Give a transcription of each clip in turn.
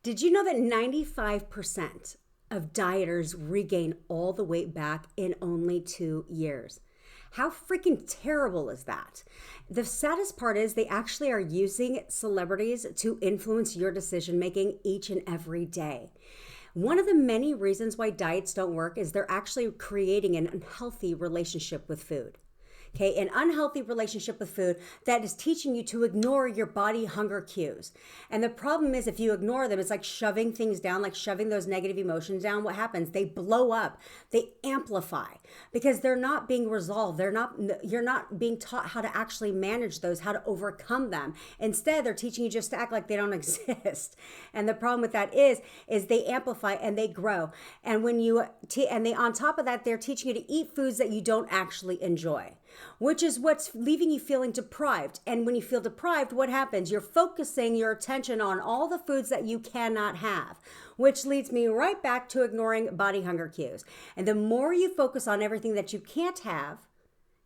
Did you know that 95% of dieters regain all the weight back in only 2 years? How freaking terrible is that? The saddest part is they actually are using celebrities to influence your decision making each and every day. One of the many reasons why diets don't work is they're actually creating an unhealthy relationship with food. Okay, an unhealthy relationship with food that is teaching you to ignore your body hunger cues. And the problem is if you ignore them, it's like shoving things down, like shoving those negative emotions down. What happens? They blow up, they amplify because they're not being resolved. You're not being taught how to actually manage those, how to overcome them. Instead, they're teaching you just to act like they don't exist. And the problem with that is they amplify and they grow. And on top of that, they're teaching you to eat foods that you don't actually enjoy, which is what's leaving you feeling deprived. And when you feel deprived, what happens? You're focusing your attention on all the foods that you cannot have, which leads me right back to ignoring body hunger cues. And the more you focus on everything that you can't have,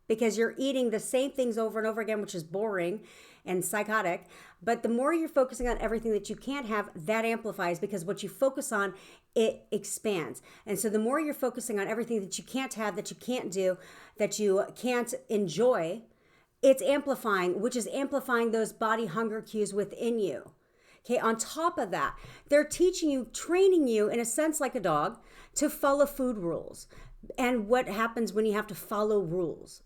because you're eating the same things over and over again, which is boring and psychotic. But the more you're focusing on everything that you can't have, that amplifies because what you focus on, it expands. And so the more you're focusing on everything that you can't have, that you can't do, that you can't enjoy, it's amplifying, which is amplifying those body hunger cues within you. Okay, on top of that, they're teaching you, training you in a sense like a dog to follow food rules. And what happens when you have to follow rules?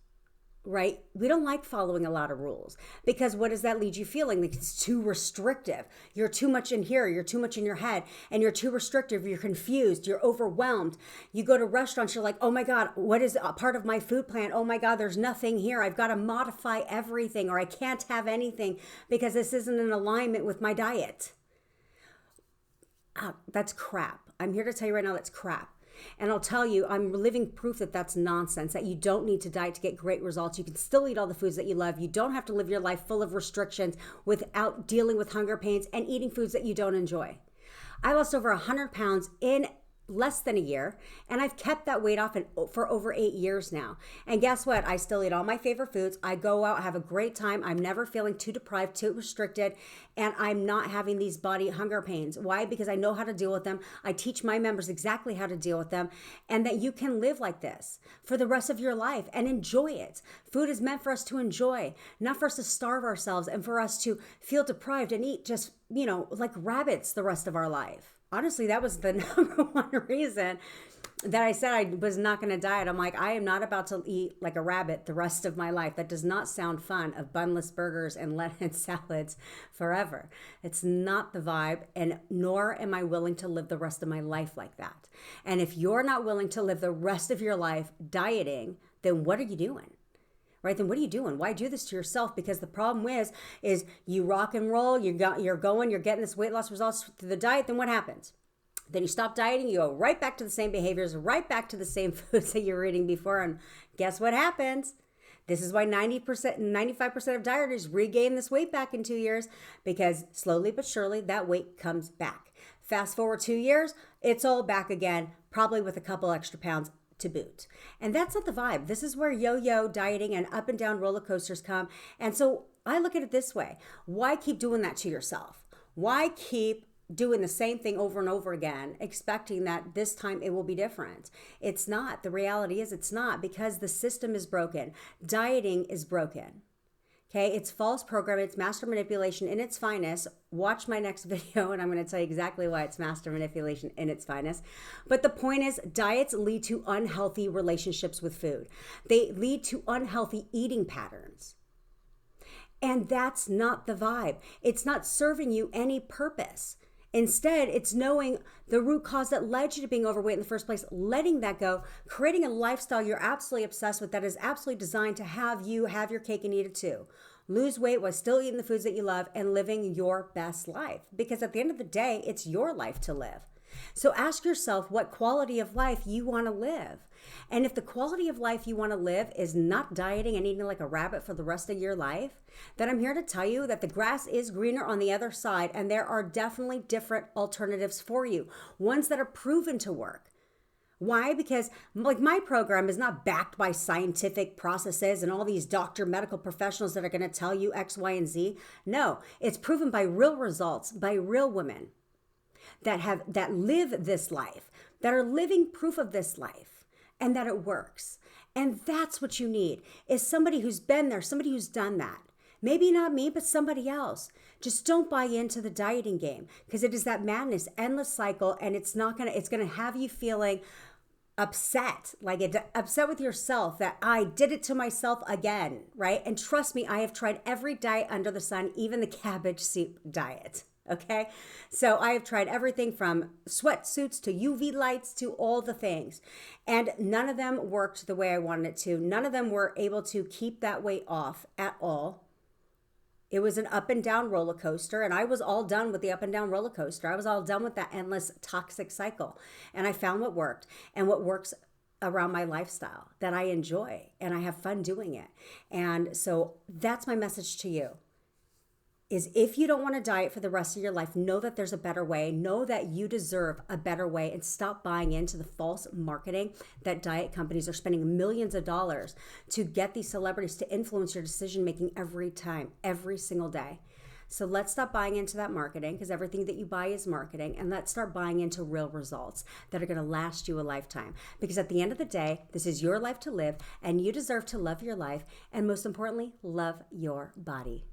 Right? We don't like following a lot of rules because what does that lead you feeling? Like it's too restrictive. You're too much in here. You're too much in your head and you're too restrictive. You're confused. You're overwhelmed. You go to restaurants. You're like, oh my God, what is a part of my food plan? Oh my God, there's nothing here. I've got to modify everything or I can't have anything because this isn't in alignment with my diet. That's crap. I'm here to tell you right now that's crap. And I'll tell you, I'm living proof that that's nonsense, that you don't need to diet to get great results. You can still eat all the foods that you love. You don't have to live your life full of restrictions without dealing with hunger pains and eating foods that you don't enjoy. I lost over 100 pounds in less than a year, and I've kept that weight off for over 8 years now. And guess what? I still eat all my favorite foods. I go out, have a great time. I'm never feeling too deprived, too restricted, and I'm not having these body hunger pains. Why? Because I know how to deal with them. I teach my members exactly how to deal with them, and that you can live like this for the rest of your life and enjoy it. Food is meant for us to enjoy, not for us to starve ourselves and for us to feel deprived and eat just, like rabbits the rest of our life. Honestly, that was the number one reason that I said I was not going to diet. I'm like, I am not about to eat like a rabbit the rest of my life. That does not sound fun, of bunless burgers and lettuce salads forever. It's not the vibe, and nor am I willing to live the rest of my life like that. And if you're not willing to live the rest of your life dieting, then what are you doing? Right? Then what are you doing? Why do this to yourself? Because the problem is you rock and roll, you're getting this weight loss results through the diet, then what happens? Then you stop dieting, you go right back to the same behaviors, right back to the same foods that you were eating before, and guess what happens? This is why 95% of dieters regain this weight back in 2 years, because slowly but surely that weight comes back. Fast forward 2 years, it's all back again, probably with a couple extra pounds to boot. And that's not the vibe. This is where yo-yo dieting and up and down roller coasters come. And so I look at it this way. Why keep doing that to yourself? Why keep doing the same thing over and over again, expecting that this time it will be different? It's not. The reality is it's not, because the system is broken. Dieting is broken. Okay, it's false programming, it's master manipulation in its finest. Watch my next video and I'm going to tell you exactly why it's master manipulation in its finest. But the point is, diets lead to unhealthy relationships with food. They lead to unhealthy eating patterns. And that's not the vibe. It's not serving you any purpose. Instead, it's knowing the root cause that led you to being overweight in the first place, letting that go, creating a lifestyle you're absolutely obsessed with that is absolutely designed to have you have your cake and eat it too. Lose weight while still eating the foods that you love and living your best life. Because at the end of the day, it's your life to live. So ask yourself what quality of life you want to live. And if the quality of life you want to live is not dieting and eating like a rabbit for the rest of your life, then I'm here to tell you that the grass is greener on the other side, and there are definitely different alternatives for you, ones that are proven to work. Why? Because like my program is not backed by scientific processes and all these doctor medical professionals that are going to tell you X, Y, and Z. No, it's proven by real results, by real women. that live this life, that are living proof of this life, and that it works. And that's what you need, is somebody who's been there, somebody who's done that. Maybe not me, but somebody else. Just don't buy into the dieting game, because it is that madness, endless cycle, and it's gonna have you feeling upset, upset with yourself that I did it to myself again, right? And trust me, I have tried every diet under the sun, even the cabbage soup diet. Okay. So I have tried everything from sweatsuits to UV lights to all the things. And none of them worked the way I wanted it to. None of them were able to keep that weight off at all. It was an up and down roller coaster, and I was all done with the up and down roller coaster. I was all done with that endless toxic cycle. And I found what worked and what works around my lifestyle that I enjoy, and I have fun doing it. And so that's my message to you. Is if you don't want to diet for the rest of your life, know that there's a better way. Know that you deserve a better way, and stop buying into the false marketing that diet companies are spending millions of dollars to get these celebrities to influence your decision making every time, every single day. So let's stop buying into that marketing, because everything that you buy is marketing, and let's start buying into real results that are going to last you a lifetime. Because at the end of the day, this is your life to live, and you deserve to love your life, and most importantly, love your body.